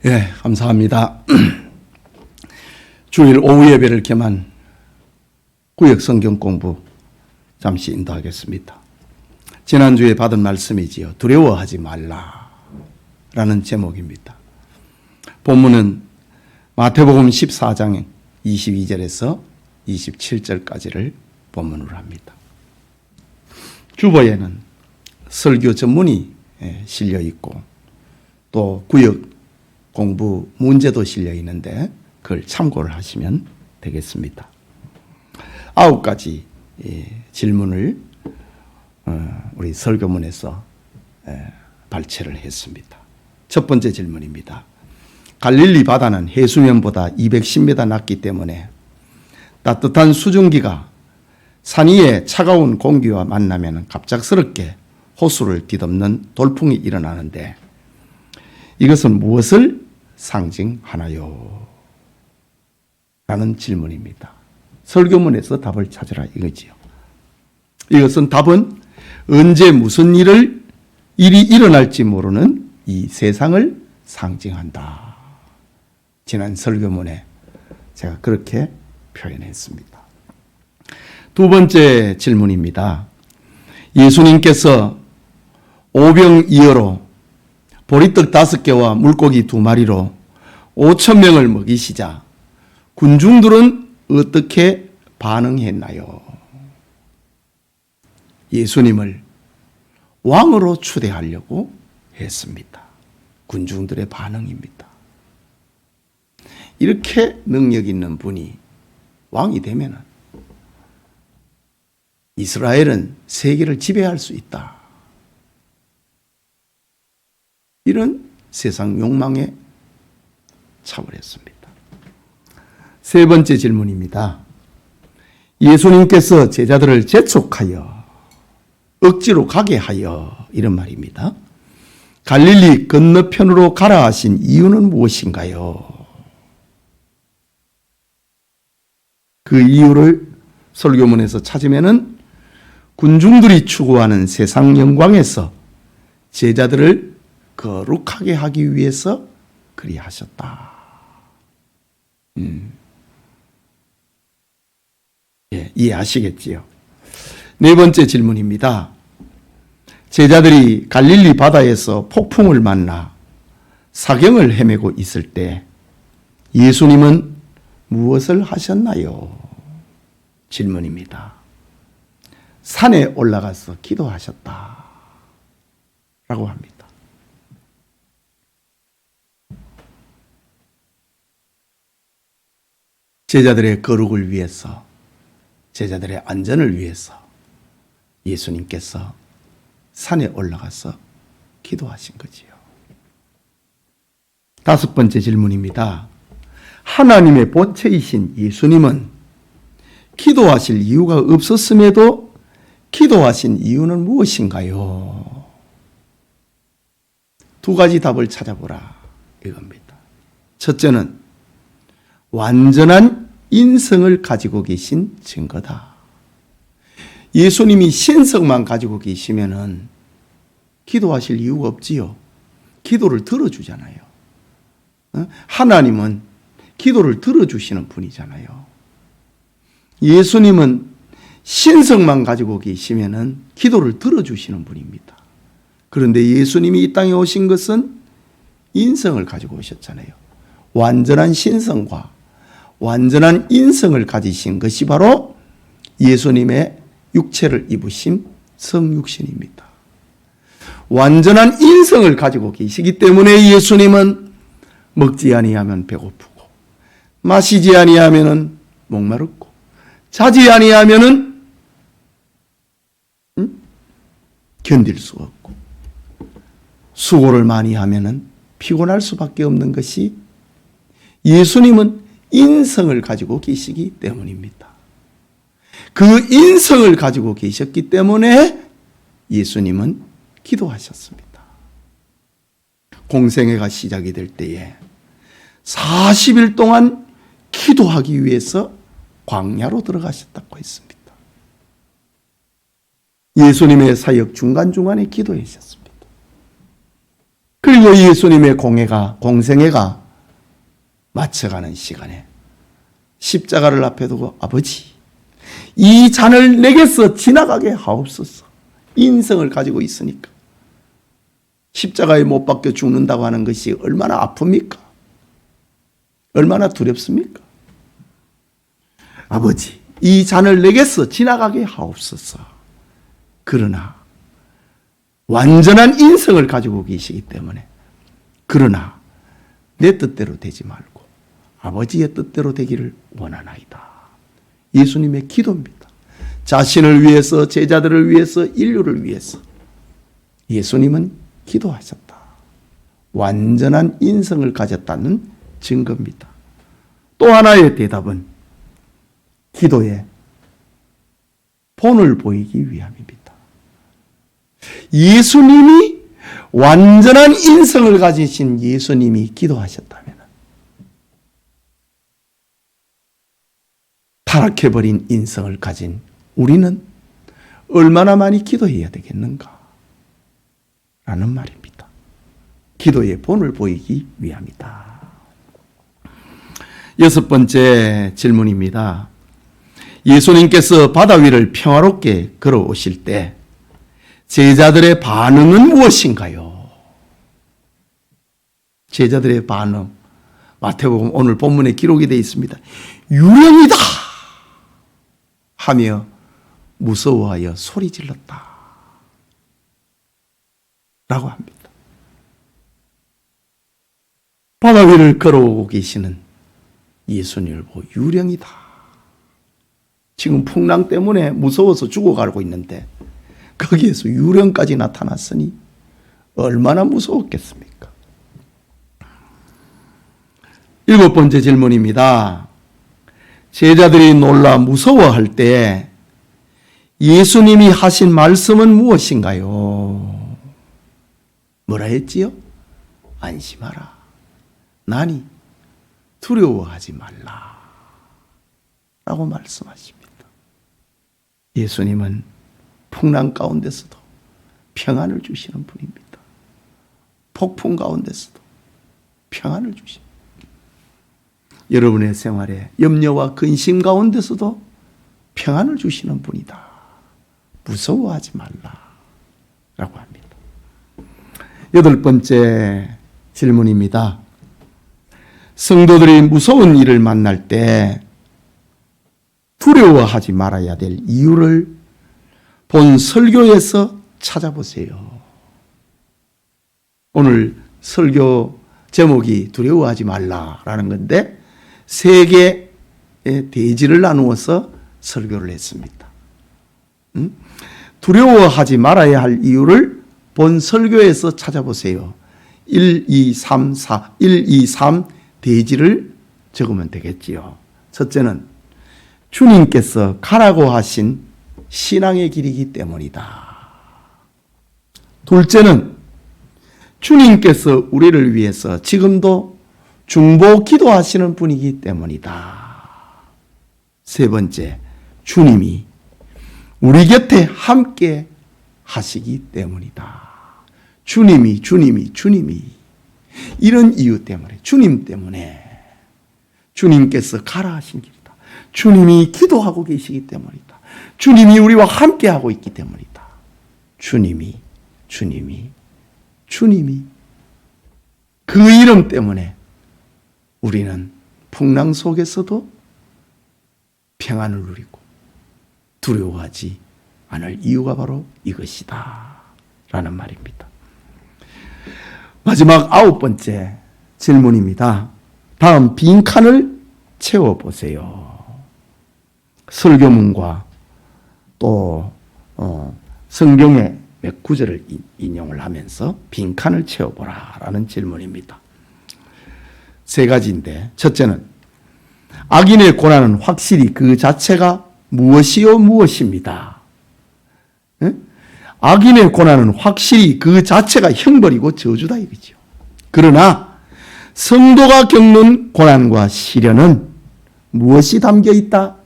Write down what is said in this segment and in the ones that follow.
예, 감사합니다. 주일 오후 예배를 겸한 구역 성경 공부 잠시 인도하겠습니다. 지난주에 받은 말씀이지요. 두려워하지 말라 라는 제목입니다. 본문은 마태복음 14장 22절에서 27절까지를 본문으로 합니다. 주보에는 설교 전문이 실려 있고 또 구역 공부 문제도 실려 있는데 그걸 참고를 하시면 되겠습니다. 9가지 질문을 우리 설교문에서 발췌를 했습니다. 첫 번째 질문입니다. 갈릴리 바다는 해수면보다 210m 낮기 때문에 따뜻한 수증기가 산 위의 차가운 공기와 만나면 갑작스럽게 호수를 뒤덮는 돌풍이 일어나는데 이것은 무엇을 상징하나요? 라는 질문입니다. 설교문에서 답을 찾으라 이거지요. 이것은 답은 언제 무슨 일이 일어날지 모르는 이 세상을 상징한다. 지난 설교문에 제가 그렇게 표현했습니다. 두 번째 질문입니다. 예수님께서 오병이어로 보리떡 5개와 물고기 2마리로 5,000명을 먹이시자 군중들은 어떻게 반응했나요? 예수님을 왕으로 추대하려고 했습니다. 군중들의 반응입니다. 이렇게 능력 있는 분이 왕이 되면 이스라엘은 세계를 지배할 수 있다. 이런 세상 욕망에 차버렸습니다. 세 번째 질문입니다. 예수님께서 제자들을 재촉하여 억지로 가게 하여 이런 말입니다. 갈릴리 건너편으로 가라 하신 이유는 무엇인가요? 그 이유를 설교문에서 찾으면은 군중들이 추구하는 세상 영광에서 제자들을 거룩하게 하기 위해서 그리하셨다. 예, 이해하시겠지요? 네 번째 질문입니다. 제자들이 갈릴리 바다에서 폭풍을 만나 사경을 헤매고 있을 때 예수님은 무엇을 하셨나요? 질문입니다. 산에 올라가서 기도하셨다. 라고 합니다. 제자들의 거룩을 위해서, 제자들의 안전을 위해서 예수님께서 산에 올라가서 기도하신 거지요. 다섯 번째 질문입니다. 하나님의 본체이신 예수님은 기도하실 이유가 없었음에도 기도하신 이유는 무엇인가요? 두 가지 답을 찾아보라 이겁니다. 첫째는 완전한 인성을 가지고 계신 증거다. 예수님이 신성만 가지고 계시면은 기도하실 이유가 없지요. 기도를 들어주잖아요. 하나님은 기도를 들어주시는 분이잖아요. 예수님은 신성만 가지고 계시면은 기도를 들어주시는 분입니다. 그런데 예수님이 이 땅에 오신 것은 인성을 가지고 오셨잖아요. 완전한 신성과 완전한 인성을 가지신 것이 바로 예수님의 육체를 입으신 성육신입니다. 완전한 인성을 가지고 계시기 때문에 예수님은 먹지 아니하면 배고프고 마시지 아니하면 목마르고 자지 아니하면 견딜 수가 없고 수고를 많이 하면 피곤할 수밖에 없는 것이 예수님은 인성을 가지고 계시기 때문입니다. 그 인성을 가지고 계셨기 때문에 예수님은 기도하셨습니다. 공생애가 시작이 될 때에 40일 동안 기도하기 위해서 광야로 들어가셨다고 했습니다. 예수님의 사역 중간중간에 기도하셨습니다. 그리고 예수님의 공생애가 맞춰가는 시간에 십자가를 앞에 두고 아버지, 이 잔을 내게서 지나가게 하옵소서. 인생을 가지고 있으니까. 십자가에 못 박혀 죽는다고 하는 것이 얼마나 아픕니까? 얼마나 두렵습니까? 아버지, 이 잔을 내게서 지나가게 하옵소서. 그러나 완전한 인성을 가지고 계시기 때문에, 그러나 내 뜻대로 되지 말고 아버지의 뜻대로 되기를 원하나이다. 예수님의 기도입니다. 자신을 위해서, 제자들을 위해서, 인류를 위해서 예수님은 기도하셨다. 완전한 인성을 가졌다는 증거입니다. 또 하나의 대답은 기도의 본을 보이기 위함입니다. 예수님이, 완전한 인성을 가지신 예수님이 기도하셨다면 타락해버린 인성을 가진 우리는 얼마나 많이 기도해야 되겠는가? 라는 말입니다. 기도의 본을 보이기 위함이다. 6번째 질문입니다. 예수님께서 바다 위를 평화롭게 걸어오실 때 제자들의 반응은 무엇인가요? 제자들의 반응, 마태복음 오늘 본문에 기록이 되어 있습니다. 유령이다 하며 무서워하여 소리 질렀다 라고 합니다. 바다 위를 걸어오고 계시는 예수님을 보고 유령이다. 지금 풍랑 때문에 무서워서 죽어가고 있는데 거기에서 유령까지 나타났으니 얼마나 무서웠겠습니까? 7번째 질문입니다. 제자들이 놀라 무서워할 때 예수님이 하신 말씀은 무엇인가요? 뭐라 했지요? 안심하라. 나니 두려워하지 말라. 라고 말씀하십니다. 예수님은 풍랑 가운데서도 평안을 주시는 분입니다. 폭풍 가운데서도 평안을 주십니다. 여러분의 생활에 염려와 근심 가운데서도 평안을 주시는 분이다. 무서워하지 말라. 라고 합니다. 8번째 질문입니다. 성도들이 무서운 일을 만날 때 두려워하지 말아야 될 이유를 본 설교에서 찾아보세요. 오늘 설교 제목이 두려워하지 말라라는 건데 3개의 대지를 나누어서 설교를 했습니다. 두려워하지 말아야 할 이유를 본 설교에서 찾아보세요. 1, 2, 3, 4, 1, 2, 3 대지를 적으면 되겠지요. 첫째는 주님께서 가라고 하신 신앙의 길이기 때문이다. 둘째는 주님께서 우리를 위해서 지금도 중보 기도하시는 분이기 때문이다. 세 번째, 주님이 우리 곁에 함께 하시기 때문이다. 주님이 이런 이유 때문에, 주님 때문에, 주님께서 가라 하신 길이다. 주님이 기도하고 계시기 때문이다. 주님이 우리와 함께 하고 있기 때문이다. 주님이 그 이름 때문에 우리는 풍랑 속에서도 평안을 누리고 두려워하지 않을 이유가 바로 이것이다 라는 말입니다. 마지막 9번째 질문입니다. 다음 빈칸을 채워보세요. 설교문과 또 성경의 몇 구절을 인용을 하면서 빈칸을 채워보라 라는 질문입니다. 3가지인데, 첫째는 악인의 고난은 확실히 그 자체가 무엇이요 무엇입니다. 악인의 고난은 확실히 그 자체가 형벌이고 저주다 이거죠. 그러나 성도가 겪는 고난과 시련은 무엇이 담겨 있다?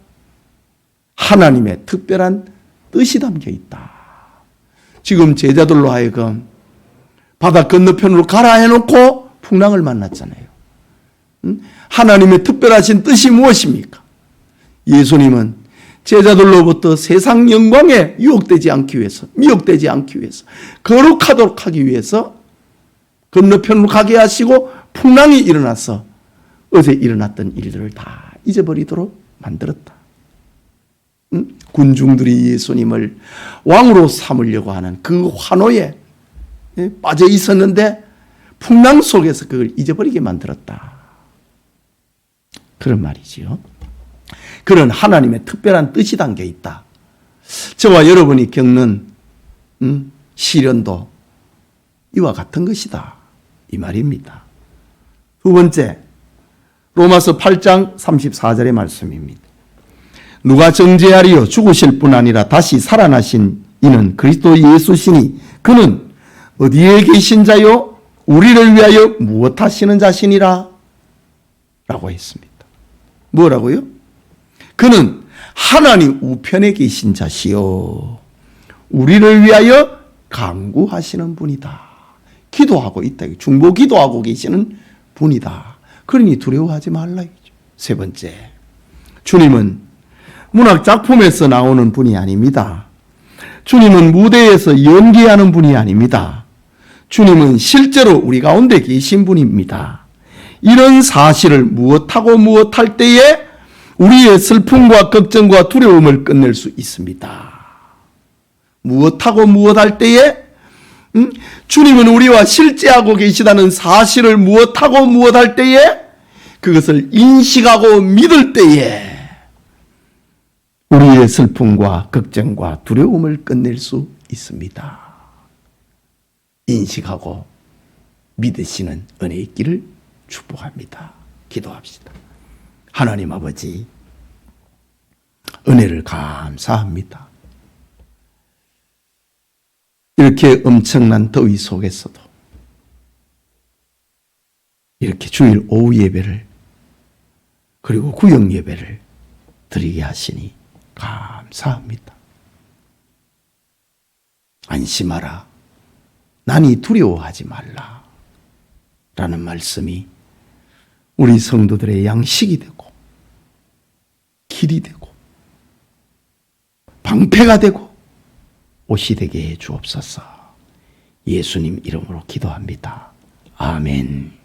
하나님의 특별한 뜻이 담겨 있다. 지금 제자들로 하여금 바다 건너편으로 가라 해놓고 풍랑을 만났잖아요. 하나님의 특별하신 뜻이 무엇입니까? 예수님은 제자들로부터 세상 영광에 유혹되지 않기 위해서, 미혹되지 않기 위해서, 거룩하도록 하기 위해서 건너편으로 가게 하시고 풍랑이 일어나서 어제 일어났던 일들을 다 잊어버리도록 만들었다. 군중들이 예수님을 왕으로 삼으려고 하는 그 환호에 빠져 있었는데 풍랑 속에서 그걸 잊어버리게 만들었다. 그런 말이지요. 그런 하나님의 특별한 뜻이 담겨 있다. 저와 여러분이 겪는 시련도 이와 같은 것이다. 이 말입니다. 두 번째, 로마서 8장 34절의 말씀입니다. 누가 정죄하리요? 죽으실 뿐 아니라 다시 살아나신 이는 그리스도 예수시니 그는 어디에 계신 자요? 우리를 위하여 무엇 하시는 자신이라? 라고 했습니다. 뭐라고요? 그는 하나님 우편에 계신 자시요 우리를 위하여 간구하시는 분이다. 기도하고 있다. 중보 기도하고 계시는 분이다. 그러니 두려워하지 말라. 세 번째, 주님은 문학 작품에서 나오는 분이 아닙니다. 주님은 무대에서 연기하는 분이 아닙니다. 주님은 실제로 우리 가운데 계신 분입니다. 이런 사실을 무엇하고 무엇할 때에 우리의 슬픔과 걱정과 두려움을 끝낼 수 있습니다. 무엇하고 무엇할 때에 주님은 우리와 실제하고 계시다는 사실을 무엇하고 무엇할 때에 그것을 인식하고 믿을 때에 우리의 슬픔과 걱정과 두려움을 끝낼 수 있습니다. 인식하고 믿으시는 은혜의 길을 축복합니다. 기도합시다. 하나님 아버지, 은혜를 감사합니다. 이렇게 엄청난 더위 속에서도 이렇게 주일 오후 예배를 그리고 구역 예배를 드리게 하시니 감사합니다. 안심하라. 난이 두려워하지 말라. 라는 말씀이 우리 성도들의 양식이 되고 길이 되고 방패가 되고 옷이 되게 해 주옵소서. 예수님 이름으로 기도합니다. 아멘.